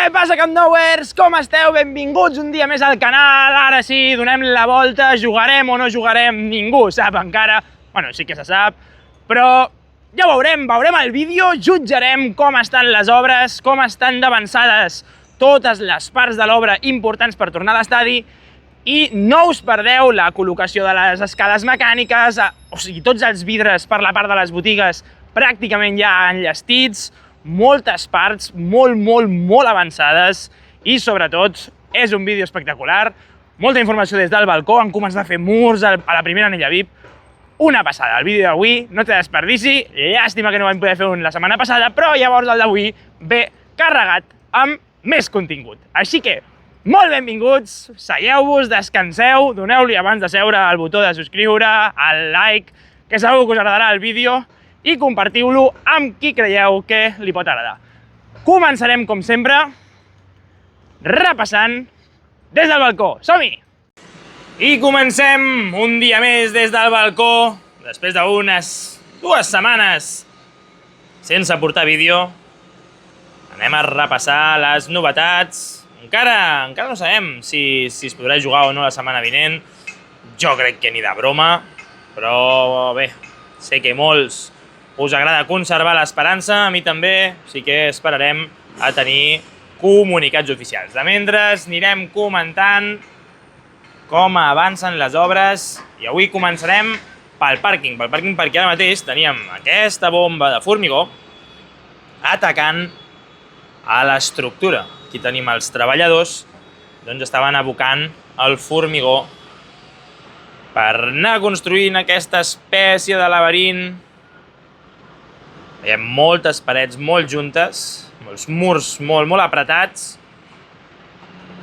Què passa, Camp Nowers? Com esteu? Benvinguts un dia més al canal. Ara sí, donem la volta. Jugarem o no jugarem? Ningú sap encara. Bueno, sí que se sap. Però ja ho veurem el vídeo, jutjarem com estan les obres, com estan d'avançades totes les parts de l'obra importants per tornar a l'estadi. I no us perdeu la col·locació de les escales mecàniques, o sigui, tots els vidres per la part de les botigues pràcticament ja enllestits, moltes parts molt avançades i sobretot és un vídeo espectacular, molta informació des del balcó, han començat a fer murs a la primera anella VIP, una passada. El vídeo d'avui no té desperdici, llàstima que no vam poder fer un la setmana passada, però llavors el d'avui ve carregat amb més contingut. Així que, molt benvinguts, seieu-vos, descanseu, doneu-li abans de seure el botó de subscriure, el like, que segur que us agradarà el vídeo, i compartiu-lo amb qui creieu que li pot agradar. Començarem, com sempre, repassant des del balcó. Som-hi! I comencem un dia més des del balcó, després d'unes 2 setmanes sense portar vídeo. Anem a repassar les novetats. Encara no sabem si es podrà jugar o no la setmana vinent. Jo crec que ni de broma, però bé, sé que molts us agrada conservar l'esperança, a mi també, així que esperarem a tenir comunicats oficials. De mentre anirem comentant com avancen les obres i avui començarem pel pàrquing, perquè ara mateix teníem aquesta bomba de formigó atacant a l'estructura. Aquí tenim els treballadors, doncs estaven abocant el formigó per anar construint aquesta espècie de laberint. Hi ha moltes parets molt juntes, molts murs molt apretats,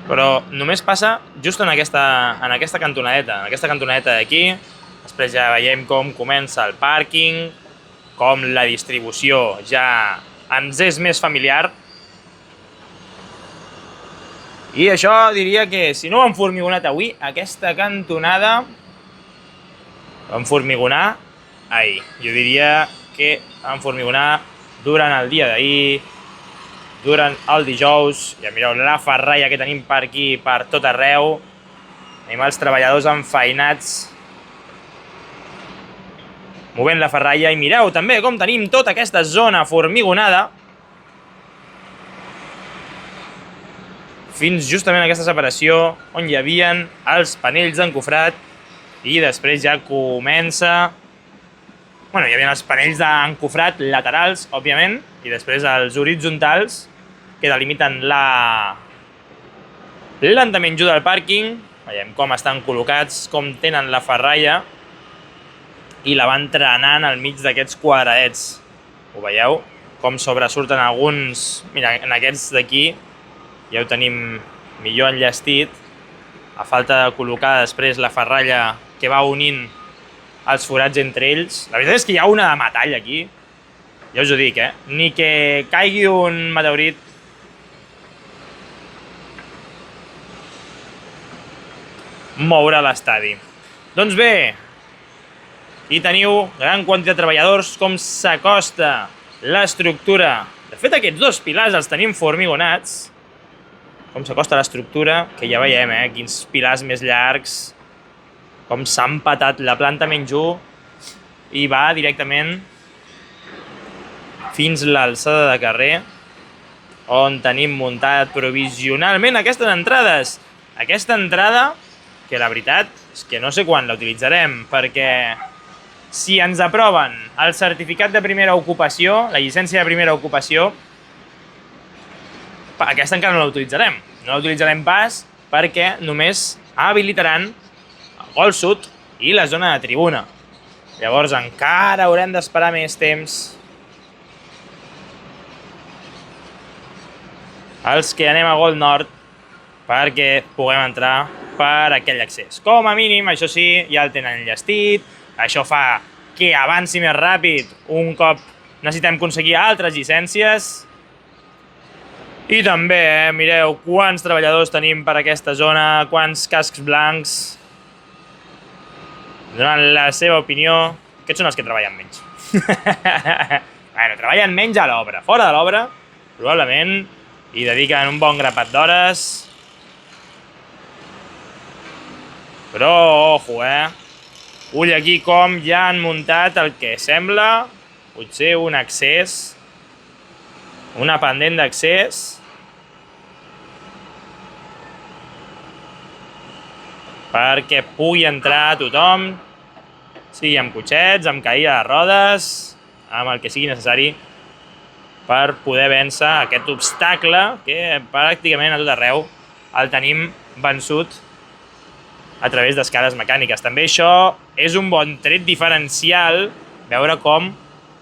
però només passa just en aquesta cantonadeta d'aquí. Després ja veiem com comença el pàrquing, com la distribució ja ens és més familiar. I això diria que si no ho han formigonat avui, aquesta cantonada van formigonar ahir. Jo diria que van formigonar durant el dia d'ahir, durant el dijous. Ja mireu la ferralla que tenim per aquí, per tot arreu. Tenim els treballadors enfeinats movent la ferralla i mireu també com tenim tota aquesta zona formigonada fins justament aquesta separació on hi havien els panells d'encofrat i després ja comença... Bueno, hi havia els panells d'encofrat laterals, òbviament, i després els horitzontals que delimiten la planta menys del pàrquing. Veiem com estan col·locats, com tenen la ferralla i la van trenant al mig d'aquests quadradets. Ho veieu? Com sobresurten alguns... Mira, en aquests d'aquí ja ho tenim millor enllestit, a falta de col·locar després la ferralla que va unint els forats entre ells. La veritat és que hi ha una de metall aquí, ja us ho dic, ni que caigui un meteorit moure l'estadi. Doncs bé, aquí teniu gran quantitat de treballadors, com s'acosta l'estructura. De fet, aquests 2 pilars els tenim formigonats, com s'acosta l'estructura, que ja veiem, quins pilars més llargs, com s'ha empatat la planta menys 1 i va directament fins l'alçada de carrer, on tenim muntat provisionalment aquestes entrades. Aquesta entrada, que la veritat és que no sé quan la utilitzarem, perquè si ens aproven el certificat de primera ocupació, la llicència de primera ocupació, aquesta encara no la utilitzarem. No la utilitzarem pas perquè només habilitaran el gol sud i la zona de tribuna. Llavors encara haurem d'esperar més temps els que anem a gol nord perquè puguem entrar per aquell accés. Com a mínim, això sí, ja el tenen enllestit, això fa que avanci més ràpid un cop necessitem aconseguir altres llicències. I també, mireu quants treballadors tenim per aquesta zona, quants cascs blancs. Donant la seva opinió, aquests són els que treballen menys. Bueno, treballen menys a l'obra. Fora de l'obra, probablement hi dediquen un bon grapat d'hores. Però, ojo, ull aquí com ja han muntat el que sembla potser un accés, una pendent d'accés, perquè pugui entrar tothom, sigui amb cotxets, amb caïda de rodes, amb el que sigui necessari per poder vèncer aquest obstacle que pràcticament a tot arreu el tenim vençut a través d'escales mecàniques. També això és un bon tret diferencial, veure com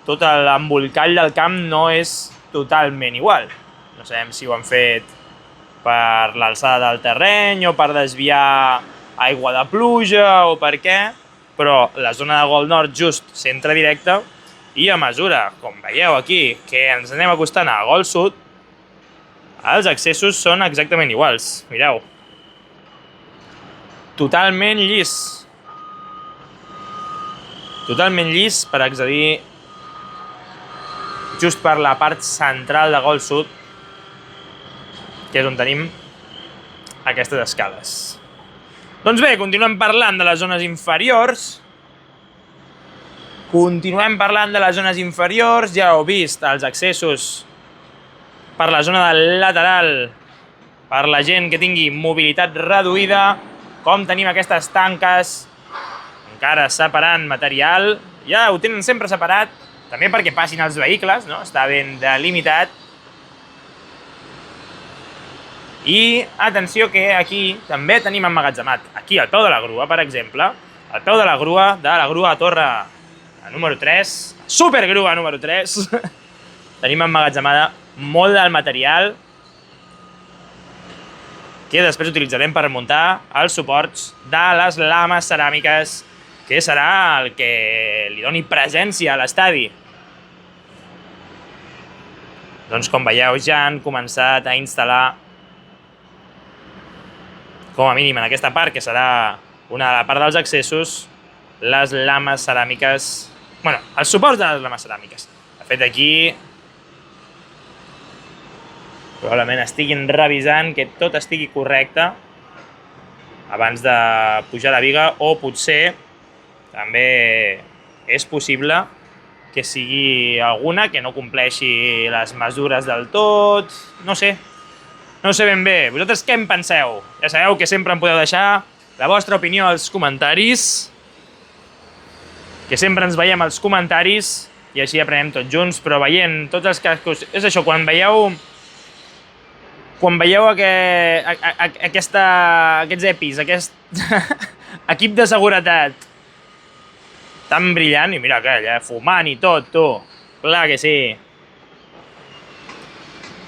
tot l'embolcall del camp no és totalment igual. No sabem si ho han fet per l'alçada del terreny o per desviar aigua de pluja o per què, però la zona de gol nord just centre directe i a mesura, com veieu aquí, que ens anem acostant a gol sud, els accessos són exactament iguals. Mireu. Totalment llis. Totalment llis per accedir just per la part central de gol sud, que és on tenim aquestes escales. Doncs bé, continuem parlant de les zones inferiors. Ja heu vist els accessos per la zona del lateral, per la gent que tingui mobilitat reduïda, com tenim aquestes tanques encara separant material. Ja ho tenen sempre separat, també perquè passin els vehicles, no? Està ben delimitat. I atenció que aquí també tenim emmagatzemat, aquí al peu de la grua, per exemple, al peu de la grua torre número 3, supergrua número 3, tenim emmagatzemada molt del material que després utilitzarem per muntar els suports de les lames ceràmiques, que serà el que li doni presència a l'estadi. Doncs com veieu ja han començat a instal·lar, com a mínim en aquesta part, que serà una de la part dels accessos, les lames ceràmiques, bueno, els suports de les lames ceràmiques. De fet, aquí probablement estiguin revisant que tot estigui correcte abans de pujar la viga, o potser també és possible que sigui alguna que no compleixi les mesures del tot, no sé ben bé. Vosaltres què en penseu? Ja sabeu que sempre em podeu deixar la vostra opinió als comentaris, que sempre ens veiem als comentaris i així aprenem tots junts, però veient tots els cascos... És això, quan veieu aquests EPIs, aquest equip de seguretat tan brillant, i mira aquell, fumant i tot, tu, clar que sí.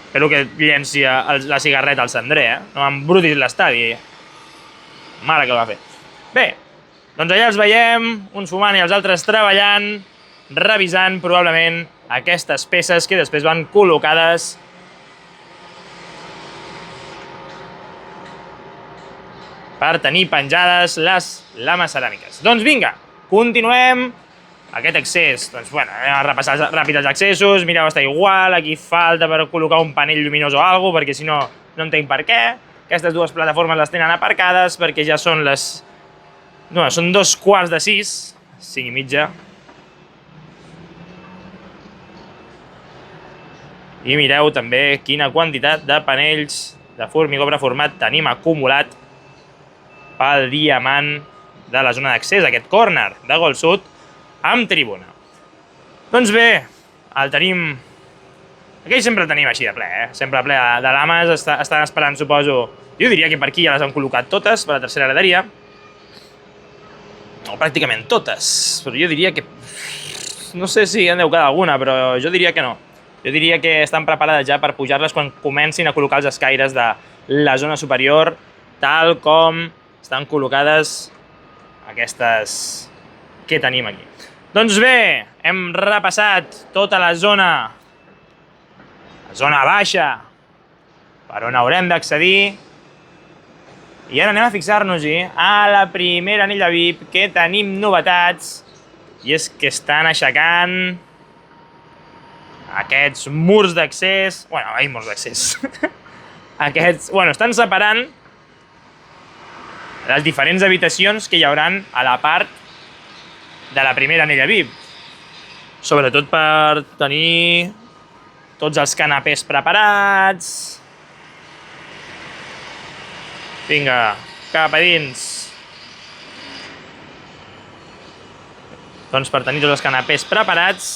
Espero que llenci la cigarreta al cendrer, no m'embrutis l'estadi. Mare que el va fer. Bé, doncs allà els veiem, uns fumant i els altres treballant, revisant probablement aquestes peces que després van col·locades per tenir penjades les lames ceràmiques. Doncs vinga, continuem aquest accés. Doncs bueno, anem a repassar ràpid els accessos. Mireu, està igual, aquí falta per col·locar un panell lluminós o alguna cosa, perquè si no, no entenc per què. Aquestes dues plataformes les tenen aparcades perquè ja són les... No, són 5:15, 5:30. I mireu també quina quantitat de panells de formigó preformat tenim acumulat pel diamant de la zona d'accés, aquest córner de gol sud amb tribuna. Doncs bé, el tenim... Aquell sempre el tenim així de ple, sempre ple de lames, estan esperant, suposo... Jo diria que per aquí ja les han col·locat totes, per la tercera graderia. O pràcticament totes, però jo diria que... No sé si en deu quedar alguna, però jo diria que no. Jo diria que estan preparades ja per pujar-les quan comencin a col·locar els escaires de la zona superior, tal com estan col·locades aquestes que tenim aquí. Doncs bé, hem repassat tota la zona baixa per on haurem d'accedir i ara anem a fixar-nos-hi a la primera anella VIP, que tenim novetats, i és que estan aixecant aquests murs d'accés... Bueno, murs d'accés. Aquests... Bueno, estan separant les diferents habitacions que hi hauran a la part de la primera anella VIP. Sobretot per tenir tots els canapés preparats. Vinga, cap a dins. Doncs per tenir tots els canapés preparats,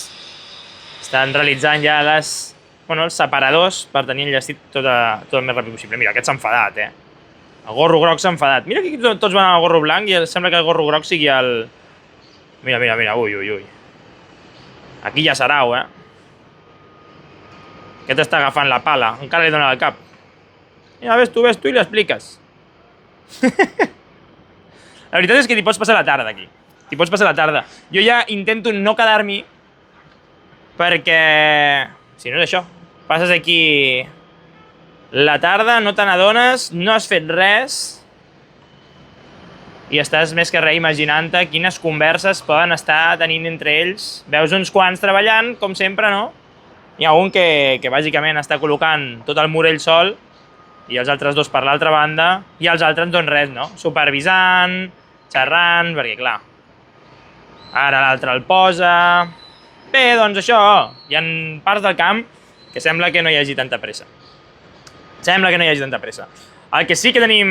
estan realitzant ja els separadors per tenir enllestit tot el més ràpid possible. Mira, aquest s'ha enfadat, El gorro groc s'ha enfadat. Mira que tots van al gorro blanc i sembla que el gorro groc sigui el... Mira, ui. Aquí ja sarau, Aquest està agafant la pala, encara li dona el cap. Mira, ves tu i li expliques. La veritat és que t'hi pots passar la tarda aquí. T'hi pots passar la tarda. Jo ja intento no quedar-m'hi perquè... Si no és això, passes aquí la tarda, no te n'adones, no has fet res i estàs més que res imaginant-te quines converses poden estar tenint entre ells. Veus uns quants treballant, com sempre, no? Hi ha un que bàsicament està col·locant tot el mur ell sol i els altres dos per l'altra banda i els altres, doncs res, no? Supervisant, xerrant, perquè clar, ara l'altre el posa... Bé, doncs això, hi ha parts del camp que sembla que no hi hagi tanta pressa. El que sí que tenim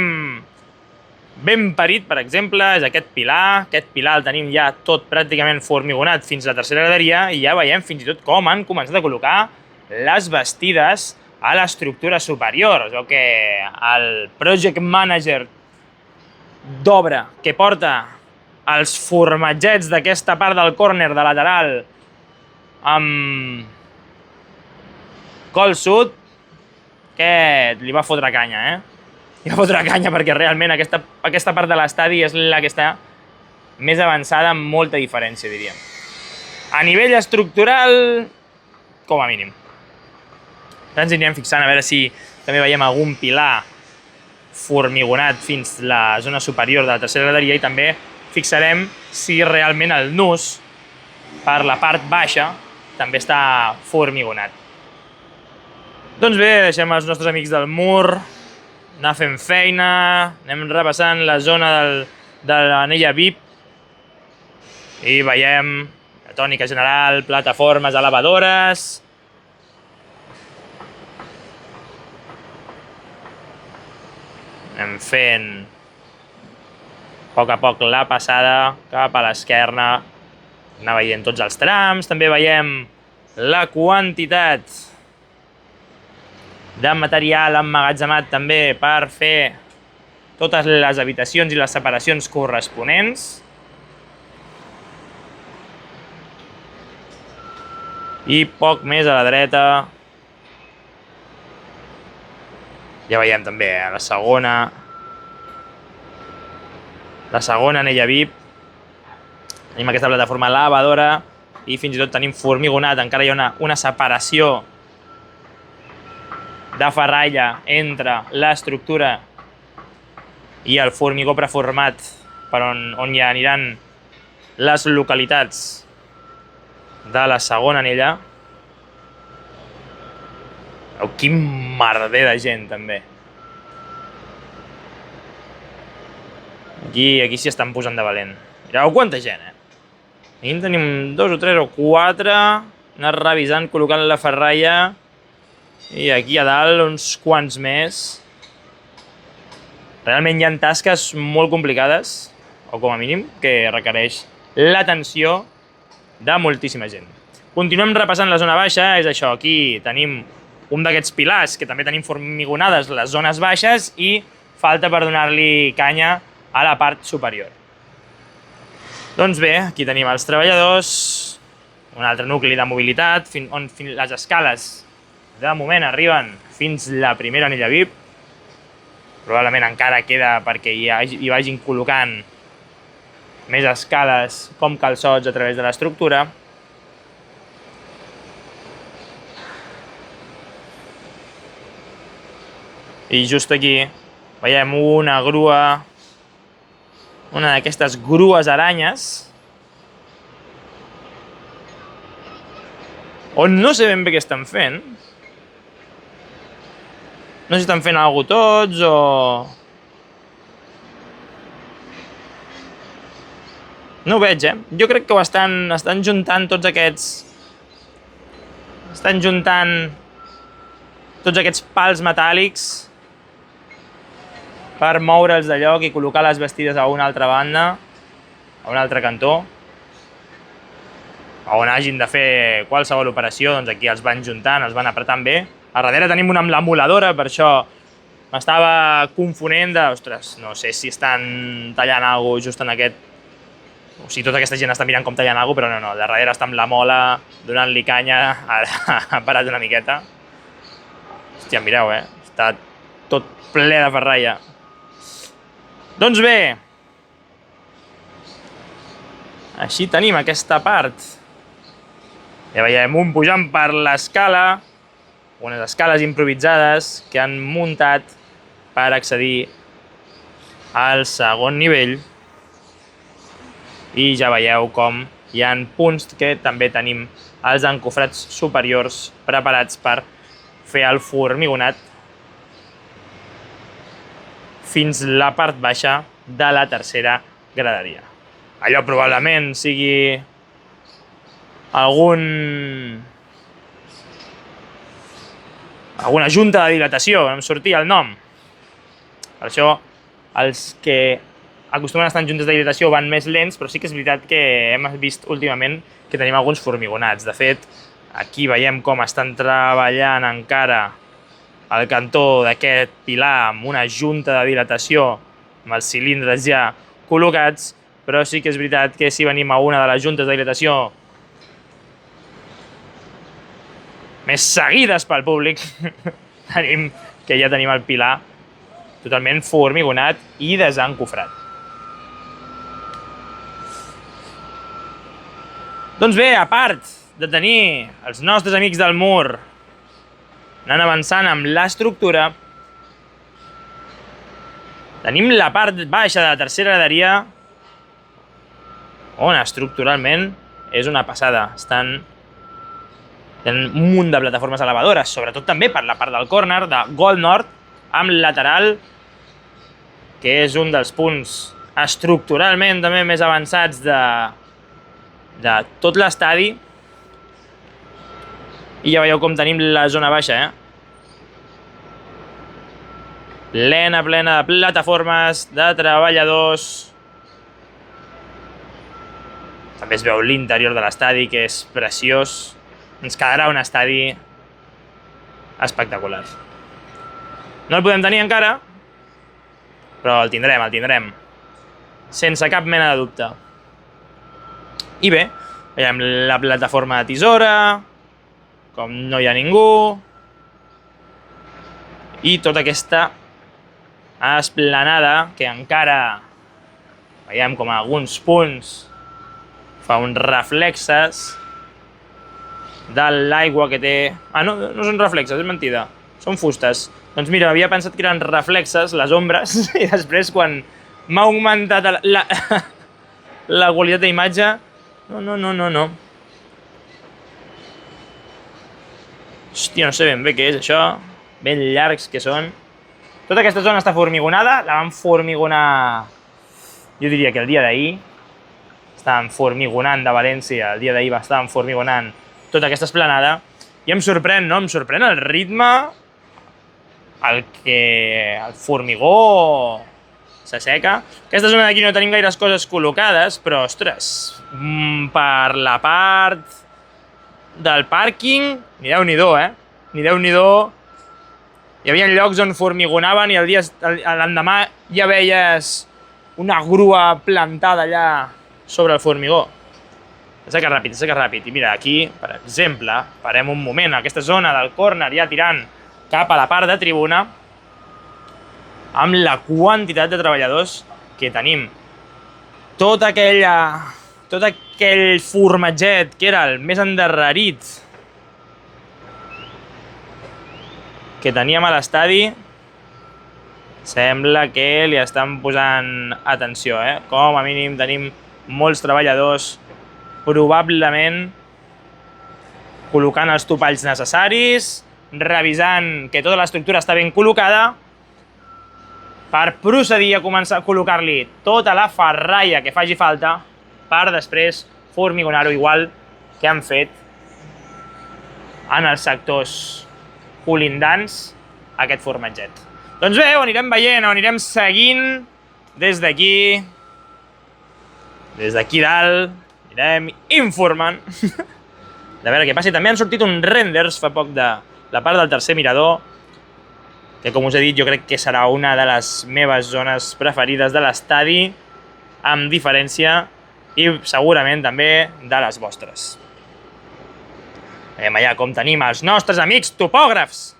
ben parit, per exemple, és aquest pilar. Aquest pilar el tenim ja tot pràcticament formigonat fins a la tercera graderia i ja veiem fins i tot com han començat a col·locar les bastides a l'estructura superior. Es veu que el project manager d'obra que porta els formatgets d'aquesta part del córner de lateral amb col sud, que li va fotre canya, Li va fotre canya perquè realment aquesta part de l'estadi és la que està més avançada amb molta diferència, diríem. A nivell estructural, com a mínim. Ara ens anirem fixant a veure si també veiem algun pilar formigonat fins a la zona superior de la tercera graderia i també fixarem si realment el nus per la part baixa també està formigonat. Doncs bé, deixem els nostres amics del mur anar fent feina, anem repassant la zona de l'anella VIP i veiem la tònica general, plataformes, elevadores... Anem fent a poc la passada cap a l'esquerra, anar veient tots els trams, també veiem la quantitat de material emmagatzemat també per fer totes les habitacions i les separacions corresponents. I poc més a la dreta. Ja veiem també la segona anella VIP. Tenim aquesta plataforma lavadora i fins i tot tenim formigonat, encara hi ha una separació de ferralla entre l'estructura i el formigó preformat per on hi aniran les localitats de la segona anella. Veieu quin merder de gent, també. Aquí s'hi estan posant de valent. Mireu quanta gent, Aquí en tenim 2 o 3 o 4, anar revisant, col·locant la ferralla, i aquí a dalt uns quants més. Realment hi ha tasques molt complicades, o com a mínim, que requereix l'atenció de moltíssima gent. Continuem repassant la zona baixa, és això, aquí tenim un d'aquests pilars, que també tenim formigonades les zones baixes, i falta per donar-li canya a la part superior. Doncs bé, aquí tenim els treballadors, un altre nucli de mobilitat, on les escales de moment arriben fins la primera anella VIP. Probablement encara queda perquè hi vagin col·locant més escales com calçots a través de l'estructura. I just aquí veiem una grua, una d'aquestes grues aranyes, on no sé ben bé què estan fent. No sé si estan fent alguna cosa tots o... No ho veig, Jo crec que ho estan juntant tots aquests... Estan juntant tots aquests pals metàl·lics per moure'ls de lloc i col·locar les bastides a una altra banda, a un altre cantó, on hagin de fer qualsevol operació, doncs aquí els van juntant, els van apretant bé. A darrere tenim una amb l'emuladora, per això m'estava confonent de... Ostres, no sé si estan tallant alguna cosa just en aquest... O sigui, tota aquesta gent està mirant com tallant alguna cosa, però no, darrere està amb la mola, donant-li canya, ara ha parat una miqueta. Hòstia, mireu, està tot ple de ferralla. Doncs bé, així tenim aquesta part. Ja veiem un pujant per l'escala, unes escales improvisades que han muntat per accedir al segon nivell. I ja veieu com hi ha punts que també tenim els encofrats superiors preparats per fer el formigonat fins la part baixa de la tercera graderia. Allò probablement sigui alguna junta de dilatació, no em sortia el nom. Per això els que acostumen a estar en juntes de dilatació van més lents, però sí que és veritat que hem vist últimament que tenim alguns formigonats. De fet, aquí veiem com estan treballant encara al cantó d'aquest pilar amb una junta de dilatació, amb els cilindres ja col·locats, però sí que és veritat que si venim a una de les juntes de dilatació més seguides pel públic, tenim que ja tenim el pilar totalment formigonat i desencofrat. Doncs bé, a part de tenir els nostres amics del mur anant avançant amb l'estructura, tenim la part baixa de la tercera graderia, on estructuralment és una passada. Tenen un munt de plataformes elevadores, sobretot també per la part del córner de Gold Nord, amb lateral, que és un dels punts estructuralment també més avançats de tot l'estadi. I ja veieu com tenim la zona baixa, plena de plataformes, de treballadors. També es veu l'interior de l'estadi, que és preciós. Ens quedarà un estadi espectacular. No el podem tenir encara, però el tindrem, sense cap mena de dubte. I bé, veiem la plataforma de tisora, com no hi ha ningú, i tota aquesta esplanada que encara veiem com a alguns punts fa uns reflexes de l'aigua que té... Ah, no són reflexes, és mentida, són fustes. Doncs mira, havia pensat que eren reflexes, les ombres, i després quan m'ha augmentat la qualitat d'imatge... No. Hòstia, no sé ben bé què és això. Ben llargs que són. Tota aquesta zona està formigonada. La vam formigonar, jo diria que el dia d'ahir. Estàvem formigonant de València. El dia d'ahir estàvem formigonant tota aquesta esplanada. I em sorprèn, no? Em sorprèn el ritme, el formigó s'asseca. Aquesta zona d'aquí no tenim gaires coses col·locades, però, ostres, per la part del pàrquing, ni Déu-n'hi-do, Ni Déu-n'hi-do. Hi havia llocs on formigonaven i l'endemà ja veies una grua plantada allà sobre el formigó. Asseca ràpid. I mira, aquí, per exemple, parem un moment, aquesta zona del córner ja tirant cap a la part de tribuna, amb la quantitat de treballadors que tenim. Tot aquell formatget que era el més endarrerit que teníem a l'estadi, sembla que li estan posant atenció, Com a mínim tenim molts treballadors, probablement col·locant els topalls necessaris, revisant que tota l'estructura està ben col·locada, per procedir a començar a col·locar-li tota la ferralla que faci falta per després formigonar-ho igual que han fet en els sectors colindants aquest formatget. Doncs bé, ho anirem veient, ho anirem seguint des d'aquí dalt, anirem informant de veure què passi. També han sortit uns renders fa poc de la part del tercer mirador, que com us he dit jo crec que serà una de les meves zones preferides de l'estadi, amb diferència, i segurament també de les vostres. Veiem allà com tenim els nostres amics topògrafs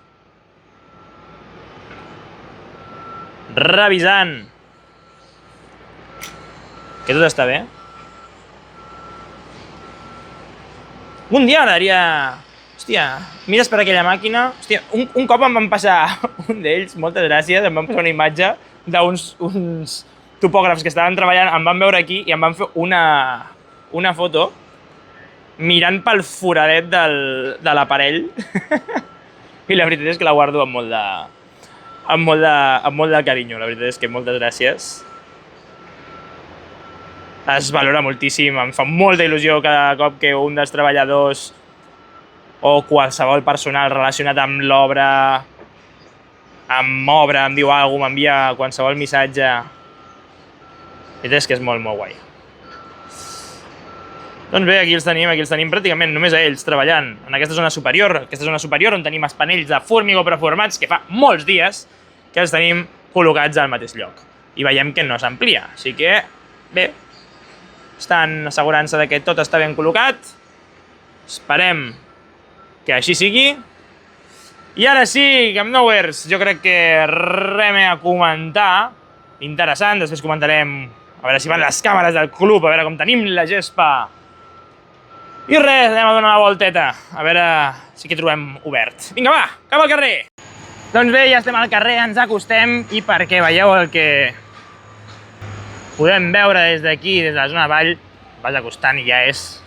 revisant que tot està bé. Un dia m'agradaria... Hòstia, mires per aquella màquina... Hòstia, un cop em van passar, un d'ells, moltes gràcies, em van passar una imatge d'uns topògrafs que estaven treballant, em van veure aquí i em van fer una foto mirant pel foradet de l'aparell. I la veritat és que la guardo amb molt de carinyo. La veritat és que moltes gràcies. Es valora moltíssim, em fa molta il·lusió cada cop que un dels treballadors o qualsevol personal relacionat amb l'obra, em diu alguna cosa, m'envia qualsevol missatge. La veritat és que és molt, molt guai. Doncs bé, aquí els tenim pràcticament només a ells treballant en aquesta zona superior, on tenim els panells de formigó preformats que fa molts dies que els tenim col·locats al mateix lloc. I veiem que no s'amplia, així que, bé, estan assegurant-se que tot està ben col·locat. Esperem que així sigui. I ara sí, Camp Nouers, jo crec que res més a comentar. Interessant, després comentarem a veure si van les càmeres del club, a veure com tenim la gespa. I res, anem a donar la volteta, a veure si que trobem obert. Vinga, va, cap al carrer! Doncs bé, ja estem al carrer, ens acostem, i perquè veieu el que podem veure des d'aquí, des de la zona vall, vas acostant i ja és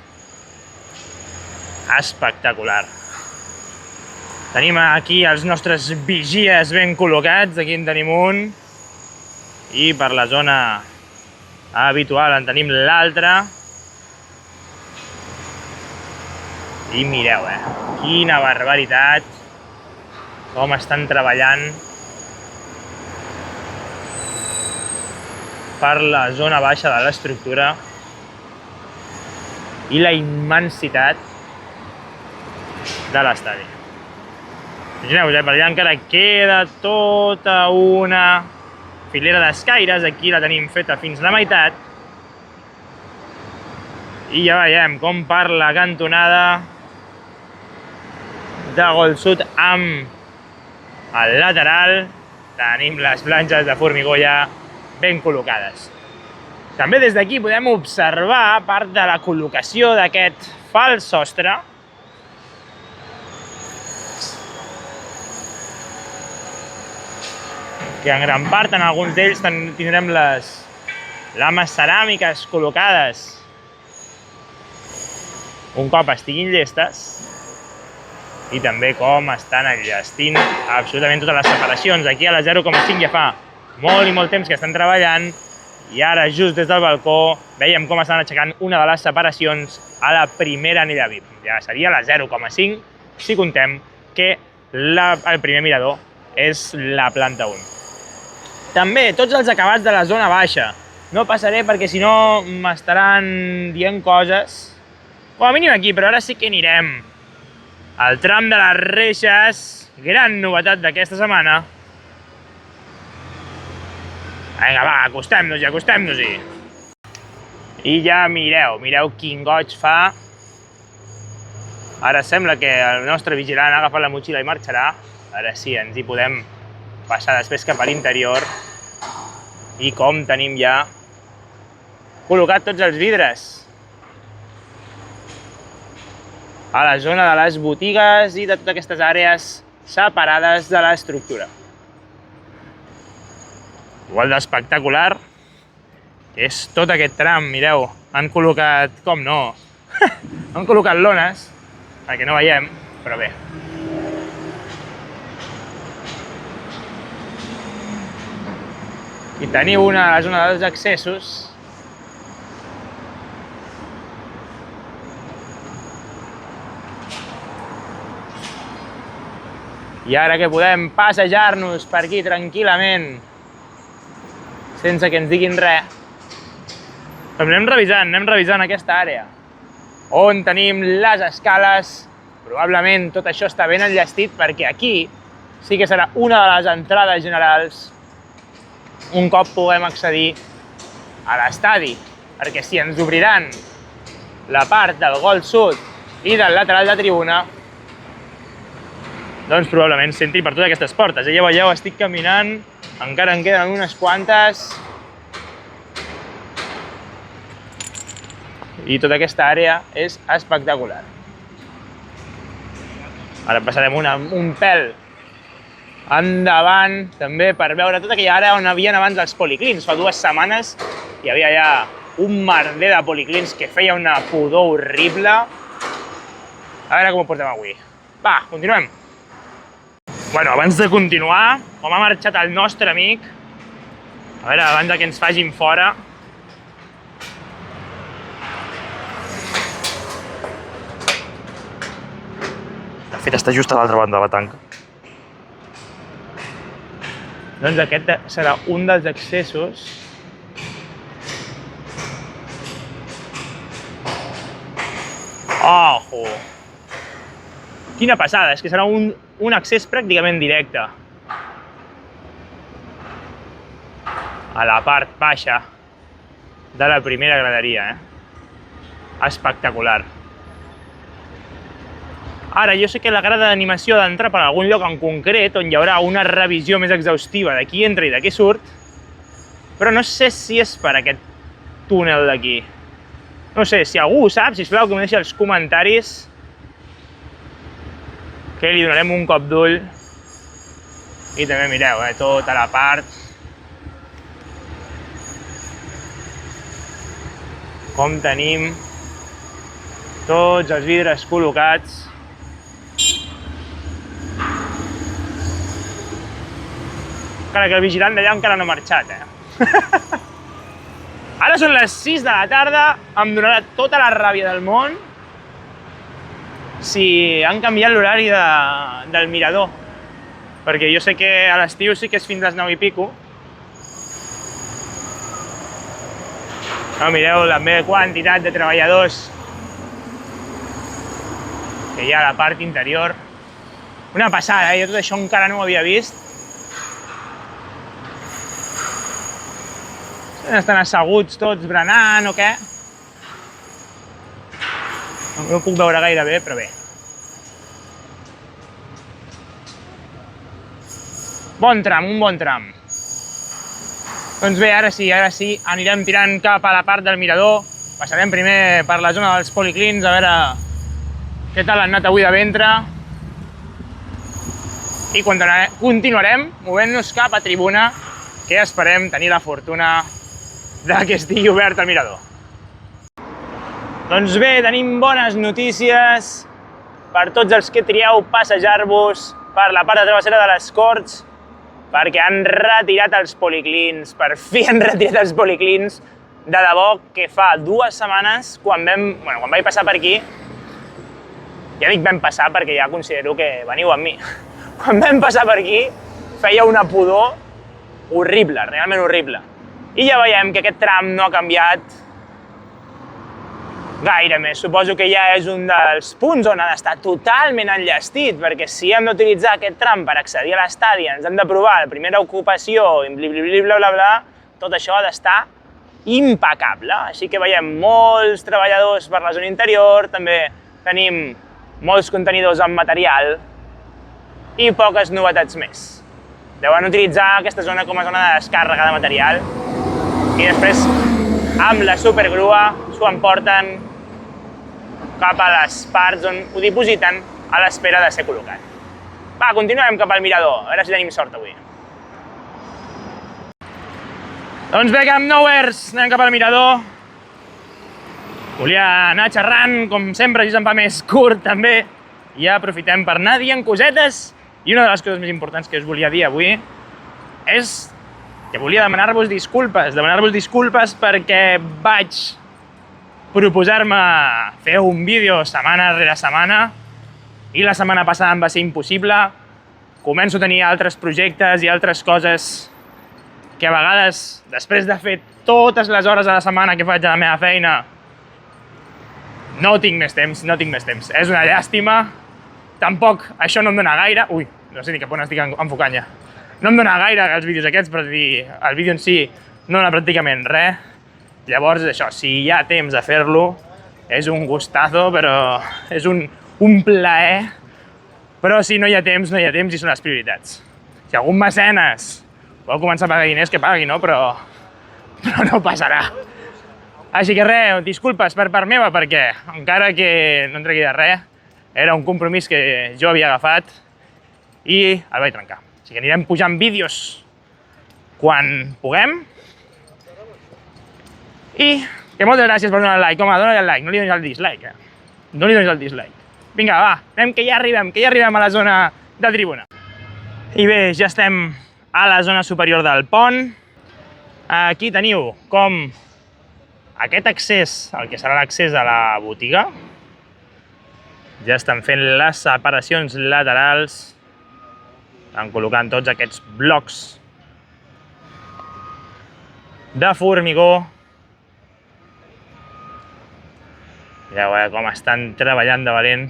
espectacular. Tenim aquí els nostres vigies ben col·locats, aquí en tenim un, i per la zona habitual en tenim l'altre. I mireu, quina barbaritat, com estan treballant per la zona baixa de l'estructura i la immensitat de l'estadi. Imagineu-vos, per allà encara queda tota una filera d'escaires, aquí la tenim feta fins a la meitat, i ja veiem com per la cantonada de Gol Sud amb el lateral tenim les planxes de formigó ja ben col·locades. També des d'aquí podem observar part de la col·locació d'aquest fals sostre, que en gran part, en alguns d'ells, tindrem les lames ceràmiques col·locades un cop estiguin llestes, i també com estan enllestint absolutament totes les separacions. Aquí a la 0,5 ja fa molt i molt temps que estan treballant, i ara just des del balcó veiem com estan aixecant una de les separacions a la primera anella VIP. Ja seria la 0,5 si contem que el primer mirador és la planta 1. També tots els acabats de la zona baixa. No passaré perquè si no m'estaran dient coses. Com a mínim aquí, però ara sí que anirem al tram de les reixes, gran novetat d'aquesta setmana. Vinga, va, acostem-nos-hi. I ja mireu quin goig fa. Ara sembla que el nostre vigilant ha agafat la motxilla i marxarà. Ara sí, ens hi podem passar després cap a l'interior. I com tenim ja col·locat tots els vidres a la zona de les botigues i de totes aquestes àrees separades de l'estructura. Igual d'espectacular és tot aquest tram, mireu, han col·locat, com no, han col·locat lones perquè no veiem, però bé. Aquí teniu una de la zona dels accessos. I ara que podem passejar-nos per aquí tranquil·lament, sense que ens diguin res, anem revisant aquesta àrea, on tenim les escales. Probablement tot això està ben enllestit perquè aquí sí que serà una de les entrades generals un cop puguem accedir a l'estadi, perquè si ens obriran la part del gol sud i del lateral de tribuna, doncs probablement s'entri per totes aquestes portes. Ja veieu, estic caminant, encara en queden unes quantes, i tota aquesta àrea és espectacular. Ara passarem un pèl endavant, també per veure tota aquella àrea on havien abans els policlins. Fa 2 setmanes hi havia ja un merder de policlins que feia una pudor horrible. A veure com ho portem avui. Va, continuem. Bueno, abans de continuar, com ha marxat el nostre amic, a veure, abans que ens facin fora, de fet està just a l'altra banda de la tanca. Doncs aquest serà un dels accessos. Ojo! Quina passada, és que serà un accés pràcticament directe a la part baixa de la primera graderia. Espectacular. Ara, jo sé que la grada d'animació ha d'entrar per algun lloc en concret on hi haurà una revisió més exhaustiva de qui entra i de qui surt, però no sé si és per aquest túnel d'aquí. No sé, si algú ho sap, sisplau, que m'ho deixi als comentaris, que li donarem un cop d'ull. I també mireu, tota la part. Com tenim tots els vidres col·locats. Encara que el vigilant d'allà encara no ha marxat, Ara són les 6 de la tarda, em donarà tota la ràbia del món si han canviat l'horari del mirador, perquè jo sé que a l'estiu sí que és fins les 9 i pico. Mireu la meva quantitat de treballadors que hi ha a la part interior. Una passada, jo tot això encara no ho havia vist. Estan asseguts tots berenant o què? No ho puc veure gaire bé, però bé. Bon tram, un bon tram. Doncs bé, ara sí, anirem tirant cap a la part del mirador. Passarem primer per la zona dels policlins, a veure què tal han anat avui de ventre. I continuarem movent-nos cap a tribuna, que esperem tenir la fortuna que estigui obert el mirador. Doncs bé, tenim bones notícies per tots els que trieu passejar-vos per la part de travessera de les Corts, perquè han retirat els policlins, per fi han retirat els policlins. De debò que fa 2 setmanes, quan vaig passar per aquí, ja dic vam passar perquè ja considero que veniu amb mi, quan vam passar per aquí feia una pudor horrible, realment horrible. I ja veiem que aquest tram no ha canviat gaire més. Suposo que ja és un dels punts on ha d'estar totalment enllestit, perquè si hem d'utilitzar aquest tram per accedir a l'estadi, ens hem d'aprovar la primera ocupació, i blablabla, tot això ha d'estar impecable. Així que veiem molts treballadors per la zona interior, també tenim molts contenidors amb material i poques novetats més. Deuen utilitzar aquesta zona com a zona de descàrrega de material i després amb la supergrua s'ho emporten cap a les parts on ho dipositen a l'espera de ser col·locat. Va, continuem cap al mirador, a veure si tenim sort avui. Doncs bé, Camp Nowers, anem cap al mirador. Volia anar xerrant, com sempre, si se'n fa més curt també, i ja aprofitem per anar dient cosetes. I una de les coses més importants que us volia dir avui és que volia demanar-vos disculpes perquè vaig proposar-me fer un vídeo setmana rere setmana i la setmana passada em va ser impossible. Començo a tenir altres projectes i altres coses que a vegades, després de fer totes les hores a la setmana que faig a la meva feina, no tinc més temps. És una llàstima. Tampoc això no em dona gaire. Ui, no sé ni cap on estic enfocant ja. No em dona gaire els vídeos aquests, però el vídeo en si no dona pràcticament res. Llavors, això, si hi ha temps de fer-lo, és un gustazo, però és un plaer. Però si no hi ha temps, no hi ha temps i són les prioritats. Si algun mecenes vol començar a pagar diners, que pagui, no? Però no passarà. Així que res, disculpes per part meva, perquè encara que no en tregui de res, era un compromís que jo havia agafat i el vaig trencar. Així que anirem pujant vídeos quan puguem. I que moltes gràcies per donar el like. Home, dona-li el like, no li donis el dislike. No li donis el dislike. Vinga, va, anem que ja arribem a la zona de tribuna. I bé, ja estem a la zona superior del pont. Aquí teniu com aquest accés, el que serà l'accés a la botiga. Ja estan fent les separacions laterals. Estan col·locant tots aquests blocs de formigó. Mireu com estan treballant de valent,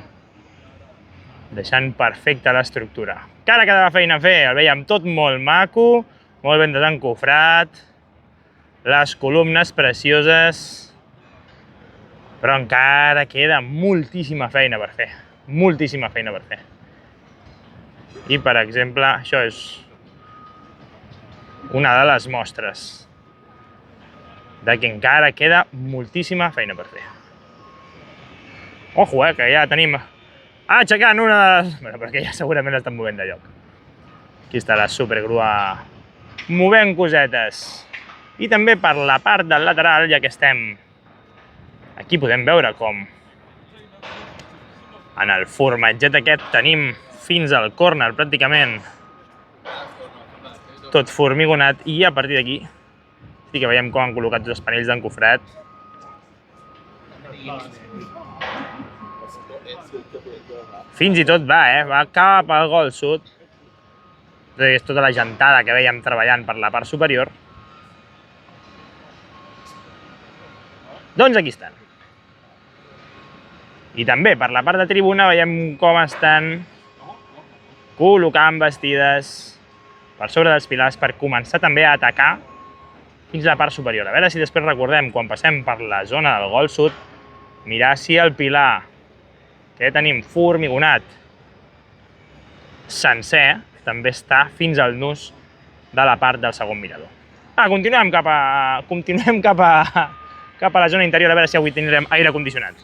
deixant perfecta l'estructura. Encara quedava feina a fer, el veiem tot molt maco, molt ben desencofrat, les columnes precioses, però encara queda moltíssima feina per fer, I, per exemple, això és una de les mostres de que encara queda moltíssima feina per fer. Ojo, que ja tenim aixecant una de les... Bueno, perquè ja segurament estan movent de lloc. Aquí està la supergrua movent cosetes. I també per la part del lateral, ja que estem aquí, podem veure com en el formatget aquest tenim fins al córner pràcticament tot formigonat, i a partir d'aquí sí que veiem com han col·locat els panells d'encofrat. Fins i tot va cap al gol sud. És tota la gentada que veiem treballant per la part superior. Doncs aquí estan. I també per la part de tribuna veiem com estan col·locant bastides per sobre dels pilars per començar també a atacar fins a la part superior. A veure si després recordem, quan passem per la zona del gol sud, mirar si el pilar que tenim formigonat sencer també està fins al nus de la part del segon mirador. Continuem cap a la zona interior, a veure si avui tindrem aire condicionat.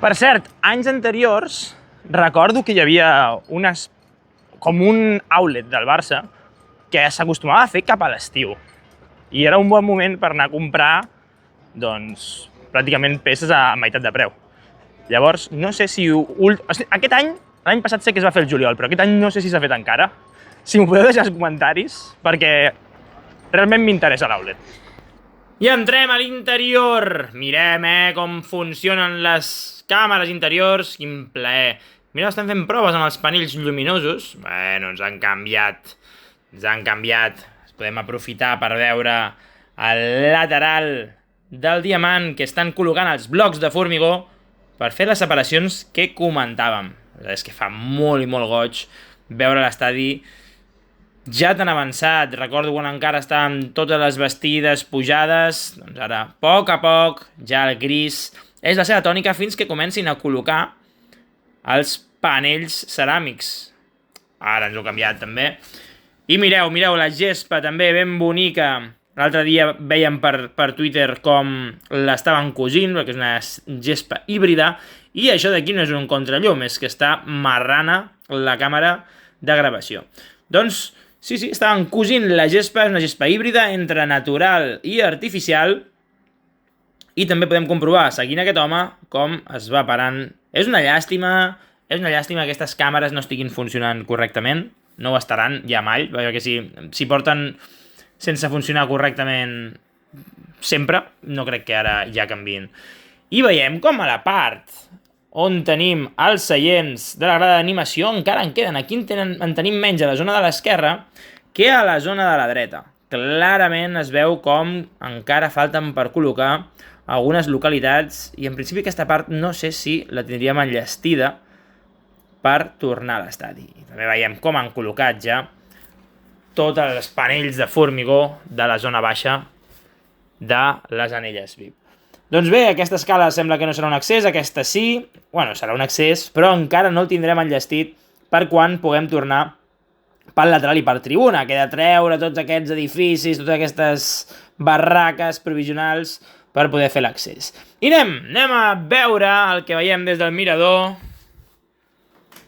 Per cert, anys anteriors recordo que hi havia com un outlet del Barça que s'acostumava a fer cap a l'estiu. I era un bon moment per anar a comprar, doncs, pràcticament peces a meitat de preu. Llavors, no sé si... Aquest any, l'any passat sé que es va fer el juliol, però aquest any no sé si s'ha fet encara. Si m'ho podeu deixar als comentaris, perquè realment m'interessa l'outlet. I entrem a l'interior. Mirem, com funcionen les càmeres interiors. Quin plaer. Mireu, estem fent proves amb els panells lluminosos. Bueno, ens han canviat. Es podem aprofitar per veure el lateral del diamant que estan col·locant els blocs de formigó per fer les separacions que comentàvem. La veritat és que fa molt i molt goig veure l'estadi ja tan avançat. Recordo quan encara estàvem totes les bastides pujades, doncs ara, a poc, ja el gris és la seva tònica fins que comencin a col·locar els panells ceràmics. Ara ens ho ha canviat també. I mireu, la gespa també ben bonica. L'altre dia veiem per Twitter com l'estaven cosint, perquè és una gespa híbrida, i això d'aquí no és un contrallum, és que està marrana la càmera de gravació. Doncs, sí, estaven cosint la gespa, és una gespa híbrida entre natural i artificial, I també podem comprovar, seguint aquest home, com es va parant. És una llàstima que aquestes càmeres no estiguin funcionant correctament. No ho estaran ja mai, perquè si porten sense funcionar correctament sempre, no crec que ara ja canviïn. I veiem com a la part on tenim els seients de la grada d'animació encara en queden. Aquí en tenim menys a la zona de l'esquerra que a la zona de la dreta. Clarament es veu com encara falten per col·locar algunes localitats i en principi aquesta part no sé si la tindríem enllestida per tornar a l'estadi. També veiem com han col·locat ja tots els panells de formigó de la zona baixa de les anelles VIP. Doncs bé, aquesta escala sembla que no serà un accés, aquesta sí, bueno, serà un accés, però encara no el tindrem enllestit per quan puguem tornar pel lateral i per tribuna, que he de treure tots aquests edificis, totes aquestes barraques provisionals per poder fer l'accés. I anem a veure el que veiem des del mirador.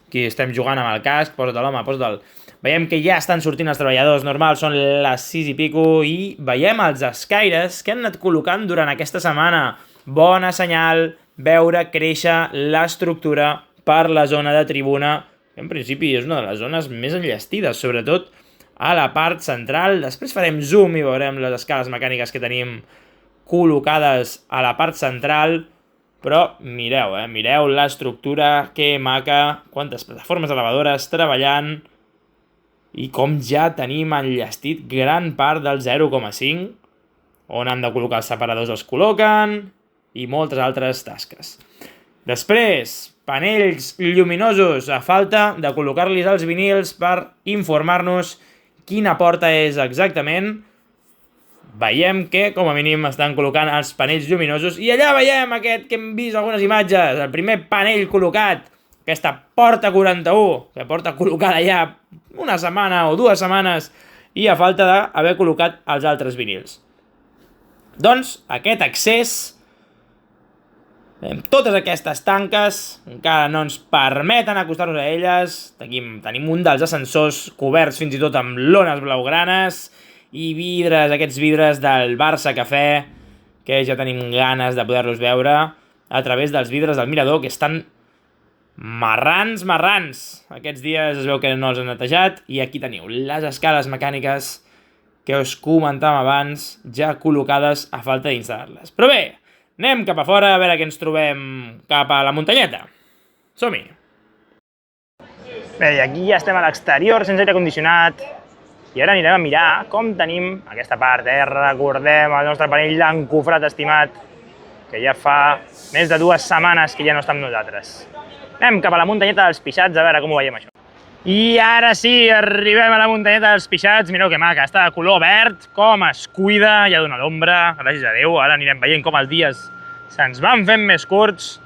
Aquí estem jugant amb el casc, posa't l'home, posa't. Veiem que ja estan sortint els treballadors normals, són les 6 i pico, i veiem els escaires que han anat col·locant durant aquesta setmana. Bona senyal veure créixer l'estructura per la zona de tribuna, que en principi és una de les zones més enllestides, sobretot a la part central. Després farem zoom i veurem les escales mecàniques que tenim col·locades a la part central, però mireu, mireu l'estructura, que maca, quantes plataformes elevadores treballant, i com ja tenim enllestit gran part del 0,5, on han de col·locar els separadors els col·loquen, i moltes altres tasques. Després, panells lluminosos, a falta de col·locar-los els vinils per informar-nos quina porta és exactament. Veiem que, com a mínim, estan col·locant els panells lluminosos, i allà veiem aquest que hem vist algunes imatges, el primer panell col·locat, aquesta porta 41, que porta col·locada ja una setmana o 2 setmanes, i a falta d'haver col·locat els altres vinils. Doncs aquest accés, totes aquestes tanques encara no ens permeten acostar-nos a elles. Tenim un dels ascensors coberts fins i tot amb lones blaugranes i vidres, aquests vidres del Barça Cafè, que ja tenim ganes de poder-los veure a través dels vidres del mirador, que estan marrans. Aquests dies es veu que no els han netejat, i aquí teniu les escales mecàniques que us comentàvem abans, ja col·locades a falta d'instal·lar-les. Però bé, anem cap a fora a veure què ens trobem cap a la muntanyeta. Som-hi! Bé, i aquí ja estem a l'exterior, sense aire condicionat, i ara anirem a mirar com tenim aquesta part, recordem el nostre panell d'encofrat estimat, que ja fa més de 2 setmanes que ja no està amb nosaltres. Anem cap a la muntanyeta dels Pixats a veure com ho veiem això. I ara sí, arribem a la muntanyeta dels Pixats. Mireu que maca, està de color verd, com es cuida, ja dona l'ombra, gràcies a Déu. Ara anirem veient com els dies se'ns van fent més curts.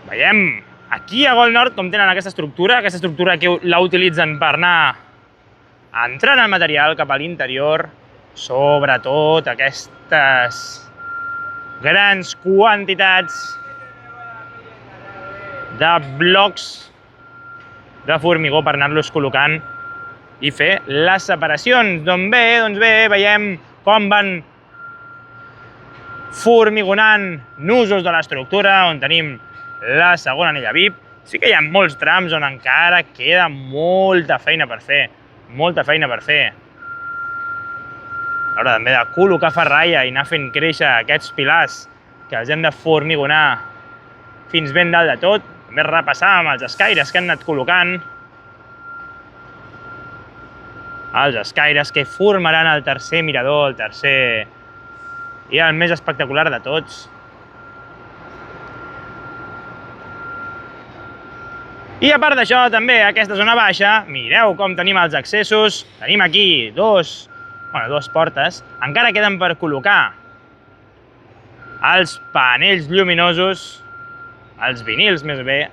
Veiem aquí a Gol Nord com tenen aquesta estructura que la utilitzen per anar entrant el material cap a l'interior, sobretot aquestes grans quantitats de blocs de formigó per anar-los col·locant i fer les separacions. Doncs bé, veiem com van formigonant nusos de l'estructura, on tenim la segona anella VIP. Sí que hi ha molts trams on encara queda molta feina per fer. A l'hora també de col·locar ferralla i anar fent créixer aquests pilars que els hem de formigonar fins ben dalt de tot. També repassar amb els escaires que han anat col·locant. Els escaires que formaran el tercer mirador, el tercer i el més espectacular de tots. I a part d'això, també, aquesta zona baixa, mireu com tenim els accessos. Tenim aquí dues portes. Encara queden per col·locar els panells lluminosos, els vinils més bé,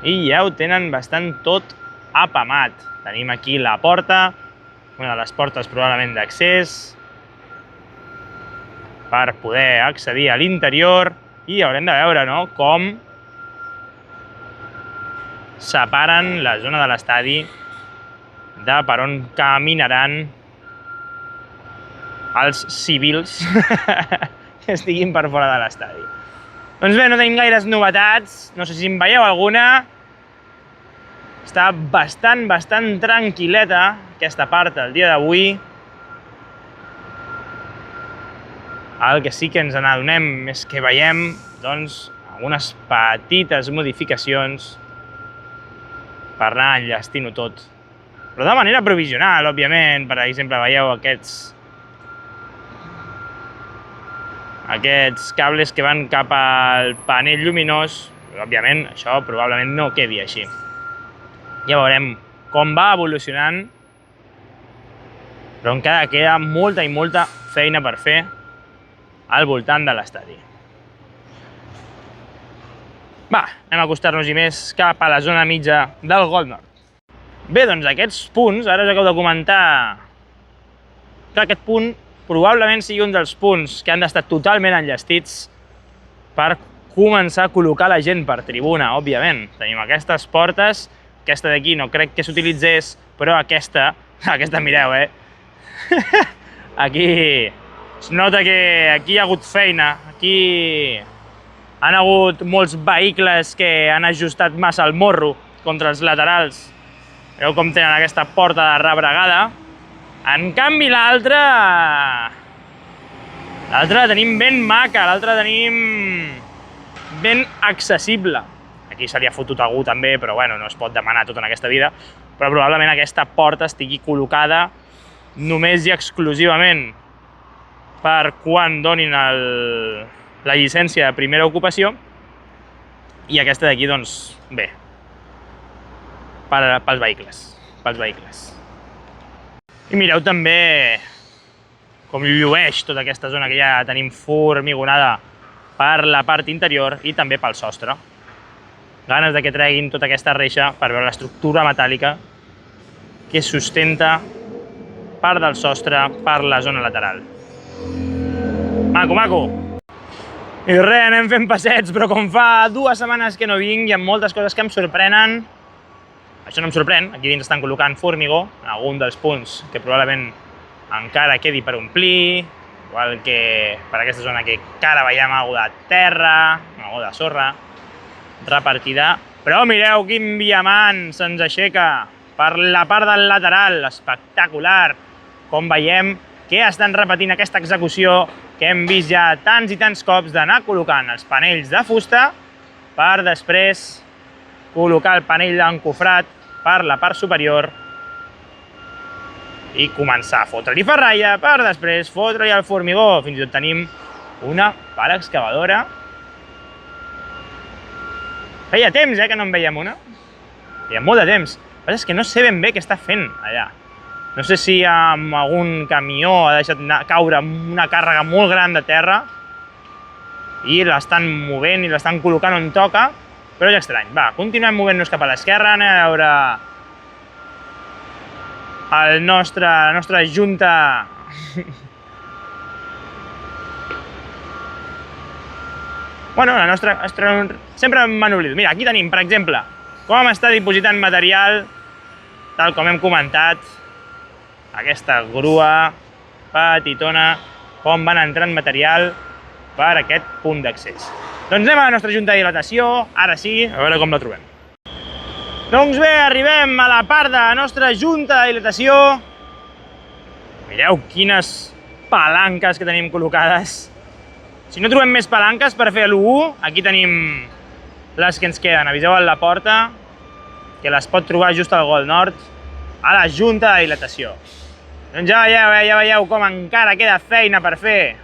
i ja ho tenen bastant tot apamat. Tenim aquí la porta, una de les portes probablement d'accés, per poder accedir a l'interior, i haurem de veure com separen la zona de l'estadi de per on caminaran als civils que estiguin per fora de l'estadi. Doncs bé, no tenim gaires novetats, no sé si en veieu alguna. Està bastant tranquil·leta aquesta part el dia d'avui. El que sí que ens n'adonem és que veiem, doncs, algunes petites modificacions per anar enllestint-ho tot. Però de manera provisional, òbviament. Per exemple, veieu aquests cables que van cap al panell lluminós. Òbviament, això probablement no quedi així. Ja veurem com va evolucionant, però encara queda molta i molta feina per fer al voltant de l'estadi. Va, anem a acostar-nos-hi més cap a la zona mitja del Gol Nord. Bé, doncs aquests punts, ara us acabo de comentar que aquest punt probablement sigui un dels punts que han d'estar totalment enllestits per començar a col·locar la gent per tribuna, òbviament. Tenim aquestes portes, aquesta d'aquí no crec que s'utilitzés, però aquesta, mireu, aquí es nota que aquí hi ha hagut feina, aquí han hagut molts vehicles que han ajustat massa el morro contra els laterals. Veieu com tenen aquesta porta de rebregada. En canvi, l'altra la tenim ben maca, l'altra la tenim ben accessible. Aquí se li ha fotut algú també, però bueno, no es pot demanar tot en aquesta vida. Però probablement aquesta porta estigui col·locada només i exclusivament per quan donin la llicència de primera ocupació. I aquesta d'aquí, doncs, bé, pels vehicles. I mireu també com llueix tota aquesta zona que ja tenim formigonada per la part interior i també pel sostre. Ganes de que treguin tota aquesta reixa per veure l'estructura metàl·lica que sustenta part del sostre per la zona lateral. Maco, maco! I res, anem fent passets, però com fa 2 setmanes que no vinc, hi ha moltes coses que em sorprenen. Això no em sorprèn, aquí dins estan col·locant formigó en algun dels punts que probablement encara quedi per omplir, igual que per aquesta zona que encara veiem alguna de terra, alguna de sorra repartida. Però mireu quin diamant se'ns aixeca per la part del lateral, espectacular, com veiem que estan repetint aquesta execució que hem vist ja tants i tants cops d'anar col·locant els panells de fusta per després col·locar el panell d'encofrat per la part superior i començar a fotre-li ferralla per després fotre-li el formigó. Fins i tot tenim una pala excavadora. Feia temps que no en veiem una. Feia molt de temps. El que passa és que no sé ben bé què està fent allà. No sé si amb algun camió ha deixat caure una càrrega molt gran de terra i l'estan movent i l'estan col·locant on toca, però és estrany. Va, continuem movent-nos cap a l'esquerra, anem a veure la nostra junta bueno, la nostra... Sempre me n'oblido. Mira, aquí tenim, per exemple, com està dipositant material, tal com hem comentat, aquesta grua petitona, com van entrant material per aquest punt d'accés. Doncs anem a la nostra junta de dilatació, ara sí, a veure com la trobem. Doncs bé, arribem a la part de la nostra junta de dilatació. Mireu quines palanques que tenim col·locades. Si no trobem més palanques per fer l'1, aquí tenim les que ens queden. Aviseu a la porta, que les pot trobar just al Gol Nord, a la junta de dilatació. Doncs ja veieu com encara queda feina per fer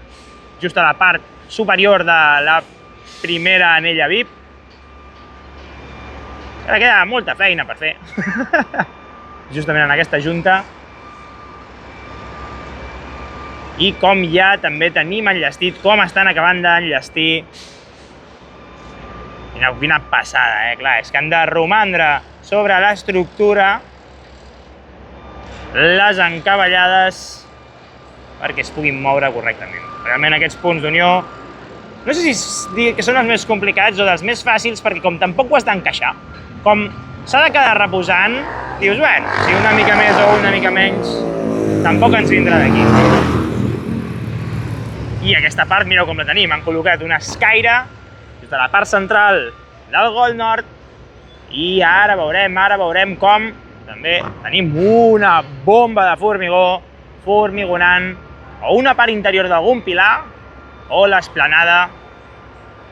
just a la part superior de la primera anella VIP. Encara queda molta feina per fer. Justament en aquesta junta. I com ja també tenim enllestit, com estan acabant d'enllestir. Mireu, quina passada, clar, és que han de romandre sobre l'estructura les encavallades perquè es puguin moure correctament. Realment aquests punts d'unió, no sé si dir que són els més complicats o dels més fàcils, perquè com tampoc ho has d'encaixar, com s'ha de quedar reposant, dius, bueno, si una mica més o una mica menys, tampoc ens vindrà d'aquí. aquí, aquesta part, mireu com la tenim. Han col·locat una escaire des de la part central del Gol Nord i ara veurem com també tenim una bomba de formigó formigonant o una part interior d'algun pilar o l'esplanada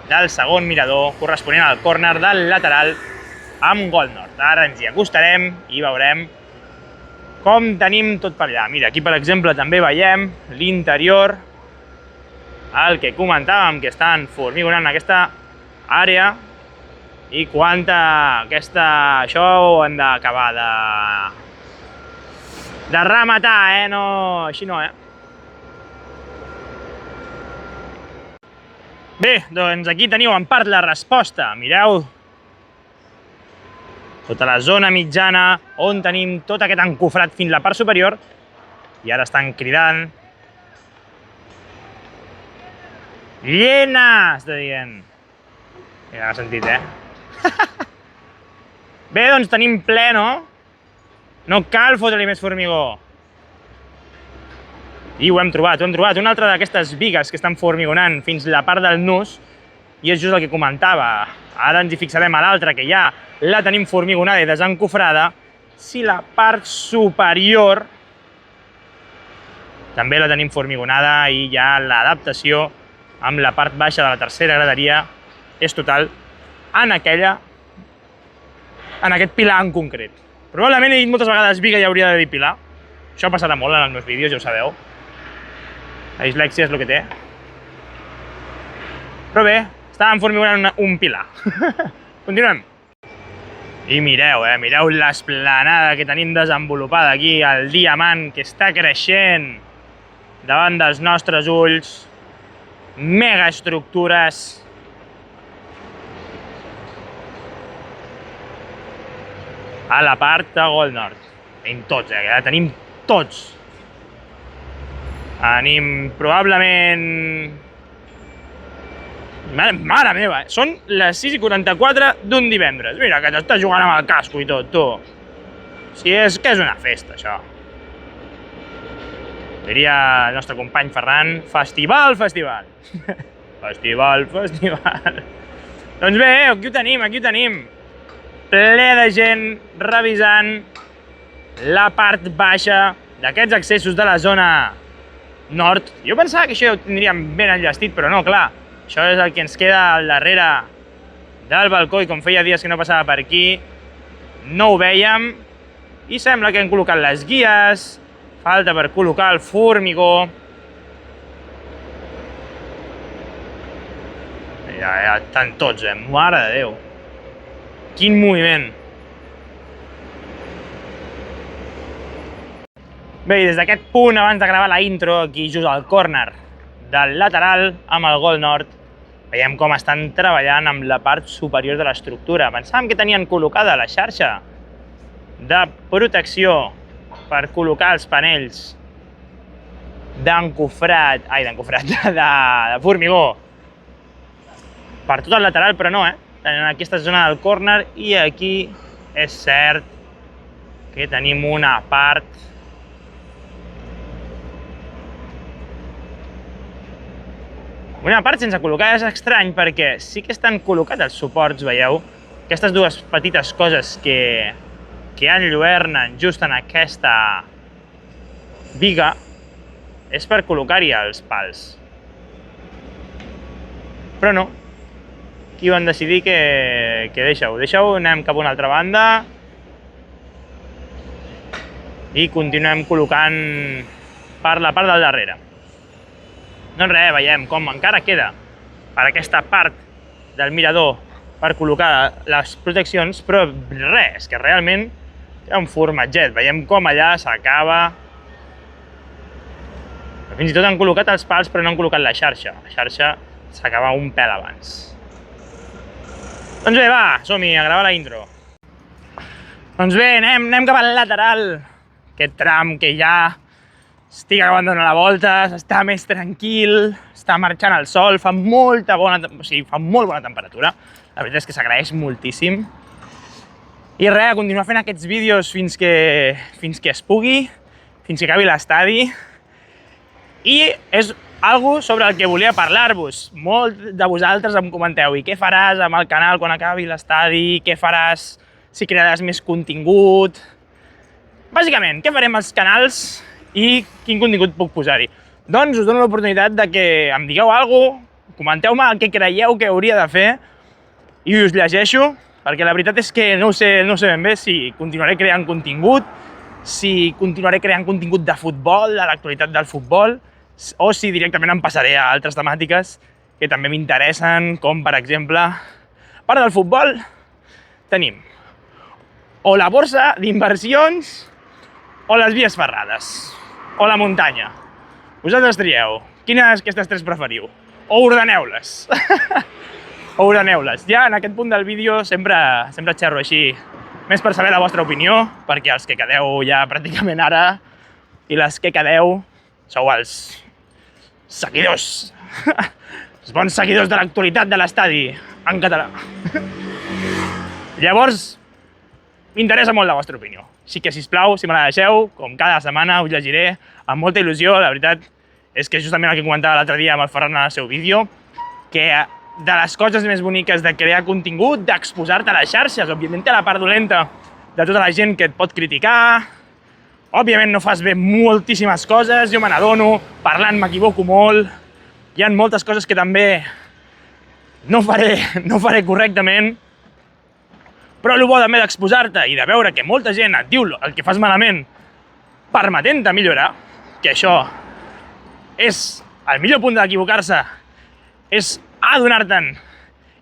del segon mirador corresponent al córner del lateral amb Gol Nord. Ara ens hi acostarem i veurem com tenim tot per allà. Mira, aquí per exemple també veiem l'interior, el que comentàvem, que estan formigonant aquesta àrea i això ho hem d'acabar de rematar, no, així no, Bé, doncs aquí teniu en part la resposta, mireu. Tota la zona mitjana on tenim tot aquest encofrat fins a la part superior i ara estan cridant. Llena, està dient. Ja l'ha sentit, Bé, doncs tenim ple, no? No cal fotre-li més formigó. I ho hem trobat. Una altra d'aquestes bigues que estan formigonant fins la part del nus i és just el que comentava. Ara ens hi fixarem a l'altra, que ja la tenim formigonada i desencofrada, si la part superior també la tenim formigonada i ja l'adaptació amb la part baixa de la tercera graderia és total en aquest pilar en concret. Probablement he dit moltes vegades biga i hauria de dir pilar. Això passarà molt en els meus vídeos, ja ho sabeu. La dislèxia és el que té. Però bé, estàvem formigonant un pilar. Continuem. I mireu, mireu l'esplanada que tenim desenvolupada aquí, el diamant que està creixent davant dels nostres ulls. Megaestructures. A la part de Gol Nord. Tenim tots, tenim tots. Tenim probablement... Mare meva, són les 6:44 d'un divendres. Mira, que t'estàs jugant amb el casco i tot, tu. Si és que és una festa, això. Diria el nostre company Ferran, festival. Festival. Doncs bé, aquí ho tenim. Ple de gent revisant la part baixa d'aquests accessos de la zona nord. Jo pensava que això ja ho tindríem ben enllestit, però no, clar. Això és el que ens queda al darrere del balcó i com feia dies que no passava per aquí, no ho vèiem i sembla que hem col·locat les guies, falta per col·locar el formigó. Ja estan tots, mare de Déu. Quin moviment. Bé, i des d'aquest punt, abans de gravar la intro, aquí just al córner del lateral amb el Gol Nord, veiem com estan treballant amb la part superior de l'estructura. Pensàvem que tenien col·locada la xarxa de protecció per col·locar els panells de formigó per tot el lateral, però no, en aquesta zona del córner i aquí és cert que tenim una part sense col·locar. És estrany perquè sí que estan col·locats els suports, veieu? Aquestes dues petites coses que enlluernen just en aquesta biga és per col·locar-hi els pals. Però no. Aquí van decidir que deixeu, anem cap a una altra banda i continuem col·locant per la part del darrere. Doncs res, veiem com encara queda per aquesta part del mirador per col·locar les proteccions, però res, que realment hi ha un formatget. Veiem com allà s'acaba. Fins i tot han col·locat els pals, però no han col·locat la xarxa. La xarxa s'acaba un pèl abans. Doncs bé, va, som-hi a gravar la intro. Doncs bé, anem cap al lateral. Aquest tram que ja estic acabant de donar la volta, està més tranquil, està marxant el sol, fa molt bona temperatura. La veritat és que s'agraeix moltíssim. I res, continuar fent aquests vídeos fins que es pugui, fins que acabi l'estadi. I és Algo sobre el que volia parlar-vos. Molt de vosaltres em comenteu, i què faràs amb el canal quan acabi l'estadi? Què faràs si crearàs més contingut? Bàsicament, què farem als canals i quin contingut puc posar-hi? Doncs us dono l'oportunitat de que em digueu alguna cosa, comenteu-me el que creieu que hauria de fer i us llegeixo, perquè la veritat és que no ho sé ben bé si continuaré creant contingut, si continuaré creant contingut de futbol, de l'actualitat del futbol, o si directament em passaré a altres temàtiques que també m'interessen, com per exemple, a part del futbol, tenim o la borsa d'inversions o les vies ferrades, o la muntanya. Vosaltres trieu, quines d'aquestes tres preferiu? O ordeneu-les. O ordeneu-les. Ja en aquest punt del vídeo sempre xerro així, més per saber la vostra opinió, perquè els que quedeu ja pràcticament ara i les que quedeu sou els seguidors, els bons seguidors de l'actualitat de l'estadi en català. Llavors, m'interessa molt la vostra opinió. Així que, sisplau, si me la deixeu, com cada setmana us llegiré amb molta il·lusió. La veritat és que justament el que comentava l'altre dia amb el Ferran en el seu vídeo, que de les coses més boniques de crear contingut, d'exposar-te a les xarxes, òbviament té la part dolenta de tota la gent que et pot criticar, òbviament no fas bé moltíssimes coses, jo me n'adono, parlant m'equivoco molt, hi ha moltes coses que també no faré correctament, però el bo també d'exposar-te i de veure que molta gent et diu el que fas malament permetent-te millorar, que això és el millor punt d'equivocar-se, és adonar-te'n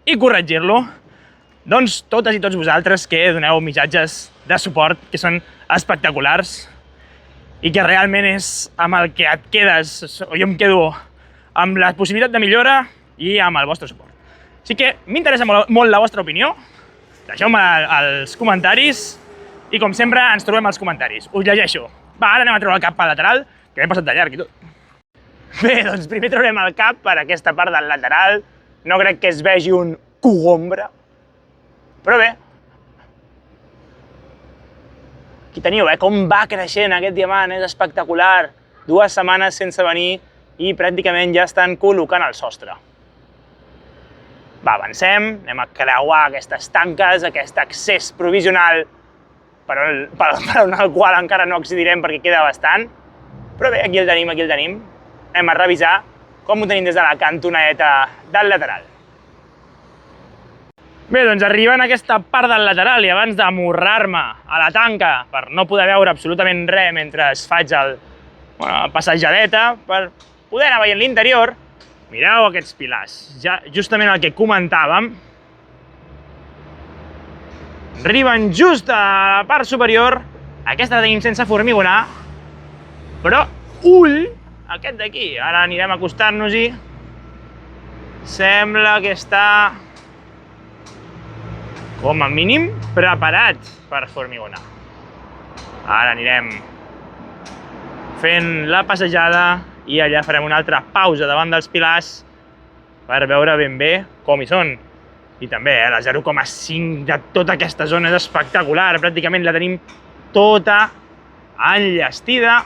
i corregir-lo, doncs totes i tots vosaltres que doneu missatges de suport que són espectaculars i que realment és amb el que et quedes, o jo em quedo amb la possibilitat de millora i amb el vostre suport. Així que m'interessa molt la vostra opinió, deixeu-me als comentaris i com sempre ens trobem als comentaris. Us llegeixo. Va, ara anem a treure el cap pel lateral, que m'he passat de llarg i tot. Bé, doncs primer traurem el cap per aquesta part del lateral. No crec que es vegi un cogombre, però bé. Aquí teniu, com va creixent aquest diamant, és espectacular. 2 setmanes sense venir i pràcticament ja estan col·locant el sostre. Va, avancem, anem a creuar aquestes tanques, aquest accés provisional per on el qual encara no accedirem perquè queda bastant. Però bé, aquí el tenim. Anem a revisar com ho tenim des de la cantoneta del lateral. Bé, doncs arribant a aquesta part del lateral i abans d'amorrar-me a la tanca per no poder veure absolutament res mentre faig la passejadeta, per poder anar veient l'interior, mireu aquests pilars, ja justament el que comentàvem. Arriben just a la part superior, aquesta la tenim sense formigonar, però ull, aquest d'aquí, ara anirem a acostar-nos-hi, sembla que està com a mínim preparat per formigonar. Ara anirem fent la passejada i allà farem una altra pausa davant dels pilars per veure ben bé com hi són. I també la 0,5 de tota aquesta zona és espectacular, pràcticament la tenim tota enllestida.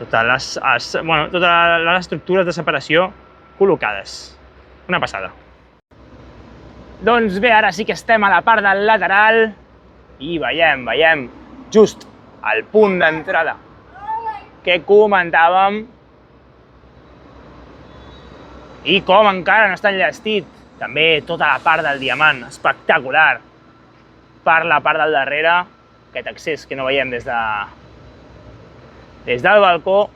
Totes les estructures de separació col·locades. Una passada. Doncs bé, ara sí que estem a la part del lateral i veiem just al punt d'entrada que comentàvem i com encara no està enllestit. També tota la part del diamant, espectacular. Per la part del darrere, aquest accés que no veiem des del balcó.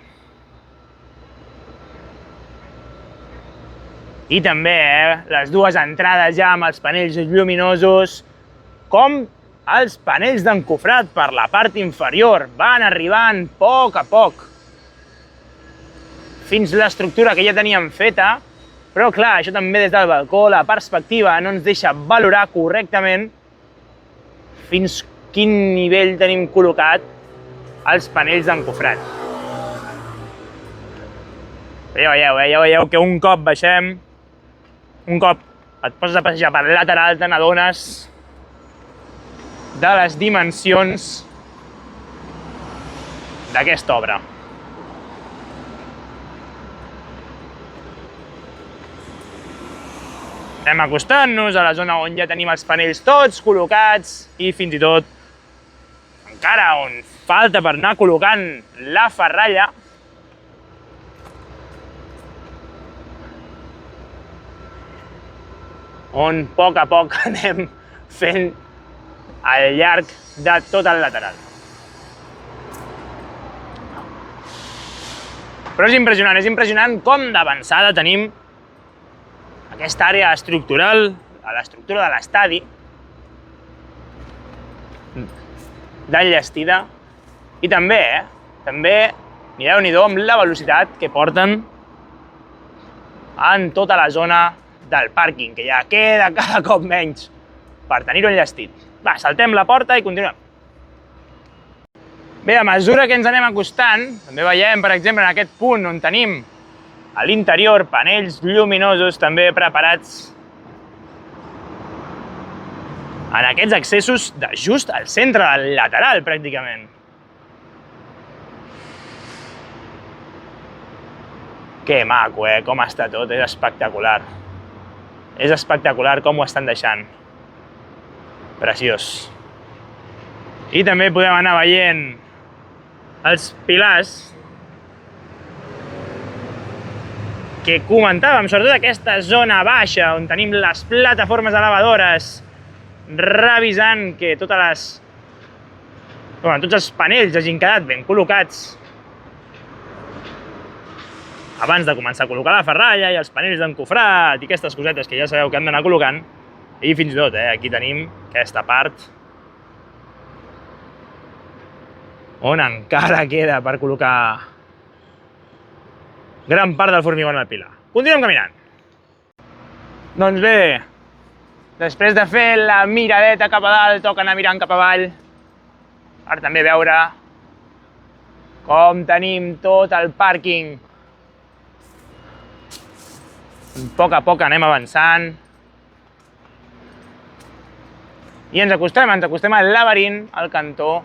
I també les dues entrades ja amb els panells lluminosos, com els panells d'encofrat per la part inferior. Van arribant a poc, fins l'estructura que ja teníem feta, però clar, això també des del balcó, la perspectiva no ens deixa valorar correctament fins quin nivell tenim col·locat els panells d'encofrat. Ja veieu que un cop baixem, un cop et poses a passejar per lateral, te n'adones de les dimensions d'aquesta obra. Anem acostant-nos a la zona on ja tenim els panells tots col·locats i fins i tot encara on falta per anar col·locant la ferralla. On a poc anem fent al llarg de tot el lateral. Però és impressionant com d'avançada tenim aquesta àrea estructural, l'estructura de l'estadi, d'enllestida, i també, mireu-n'hi-do amb la velocitat que porten en tota la zona del pàrquing, que ja queda cada cop menys per tenir-ho enllestit. Va, saltem la porta i continuem. Bé, a mesura que ens anem acostant, també veiem, per exemple, en aquest punt on tenim a l'interior panells lluminosos també preparats en aquests accessos de just al centre del lateral, pràcticament. Que maco, com està tot, és espectacular. És espectacular com ho estan deixant. Preciós. I també podem anar veient els pilars que comentàvem, sobretot aquesta zona baixa on tenim les plataformes elevadores, revisant que tots els panells hagin quedat ben col·locats abans de començar a col·locar la ferralla i els panells d'encofrat i aquestes cosetes que ja sabeu que hem d'anar col·locant. I fins i tot, aquí tenim aquesta part on encara queda per col·locar gran part del formigó en el pilar. Continuem caminant. Doncs bé, després de fer la miradeta cap a dalt, toca anar mirant cap avall per també veure com tenim tot el pàrquing. A poc anem avançant i ens acostem al laberint, al cantó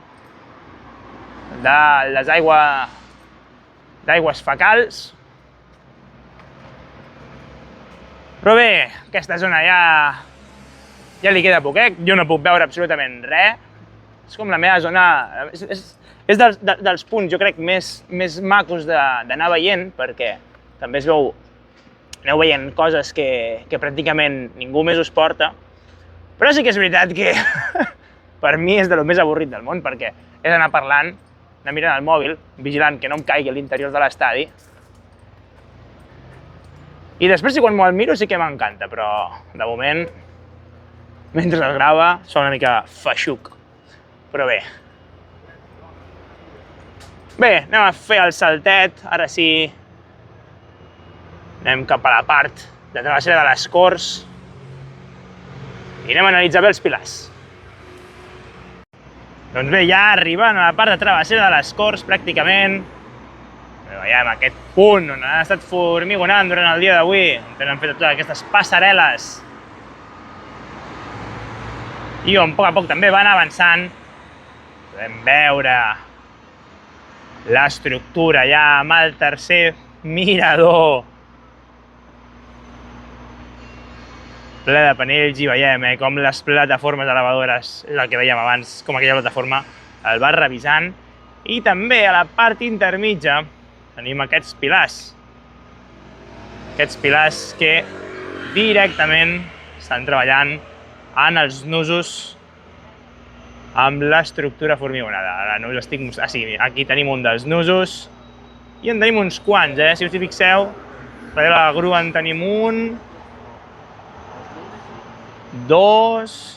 de les aigües fecals. Però bé, aquesta zona ja li queda poquet, jo no puc veure absolutament res. És com la meva zona, és dels punts, jo crec, més macos d'anar veient, perquè també aneu veient coses que pràcticament ningú més us porta. Però sí que és veritat que per mi és de lo més avorrit del món, perquè és anar parlant, anar mirant el mòbil, vigilant que no em caigui a l'interior de l'estadi. I després, quan me'l miro, sí que m'encanta, però de moment, mentre es grava, sona una mica feixuc. Però bé. Bé, anem a fer el saltet, ara sí. Anem cap a la part de travessera de les Corts i anem a analitzar bé els pilars. Doncs bé, ja arribant a la part de travessera de les Corts, pràcticament, veiem aquest punt on han estat formigonant durant el dia d'avui, on tenen fet totes aquestes passarel·les i on a poc també van avançant. Podem veure l'estructura ja amb el tercer mirador ple de panells i veiem com les plataformes elevadores, és el que veiem abans, com aquella plataforma el va revisant. I també a la part intermitja tenim aquests pilars que directament estan treballant en els nusos amb l'estructura formigonada. Ara no us estic mostrant. Sí, aquí tenim un dels nusos i en tenim uns quants, si us hi fixeu. Darrere la grua en tenim un, dos.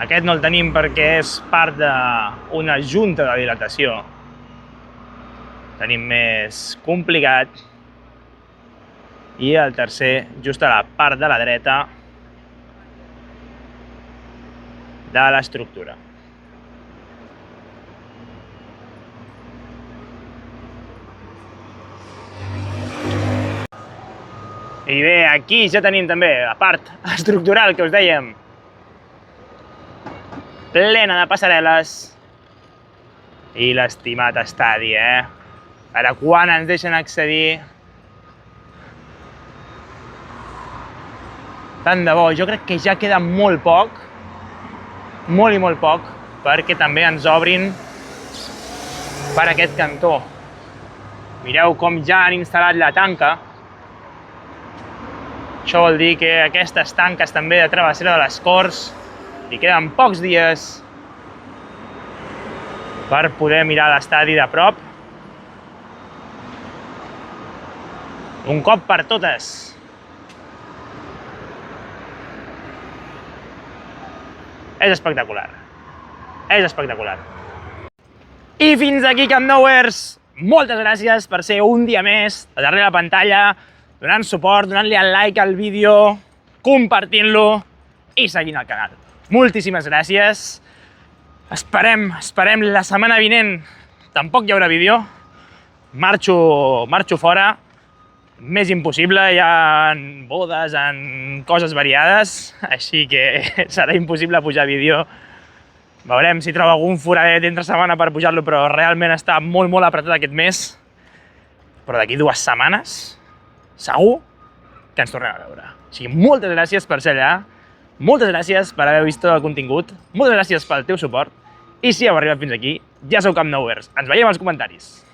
Aquest no el tenim perquè és part d'una junta de dilatació. Tenim més complicat. I el tercer, just a la part de la dreta de l'estructura. I bé, aquí ja tenim també la part estructural que us dèiem, plena de passarel·les I l'estimat estadi, A veure quan ens deixen accedir. Tant de bo, jo crec que ja queda molt poc, molt i molt poc, perquè també ens obrin per aquest cantó. Mireu com ja han instal·lat la tanca. Això vol dir que aquestes tanques també de travessera de les Corts li queden pocs dies per poder mirar l'estadi de prop. Un cop per totes. És espectacular. És espectacular. I fins aquí Camp Nouers. Moltes gràcies per ser un dia més a darrere la pantalla, donant suport, donant-li el like al vídeo, compartint-lo i seguint el canal. Moltíssimes gràcies. Esperem la setmana vinent. Tampoc hi haurà vídeo. Marxo fora. Més impossible, hi ha bodes, coses variades, així que serà impossible pujar vídeo. Veurem si trobo algun foradet entre setmana per pujar-lo, però realment està molt apretat aquest mes. Però d'aquí 2 setmanes, segur que ens tornem a veure. O sigui, moltes gràcies per ser allà, moltes gràcies per haver vist tot el contingut, moltes gràcies pel teu suport, i si heu arribat fins aquí, ja sou Camp Nouers. Ens veiem als comentaris.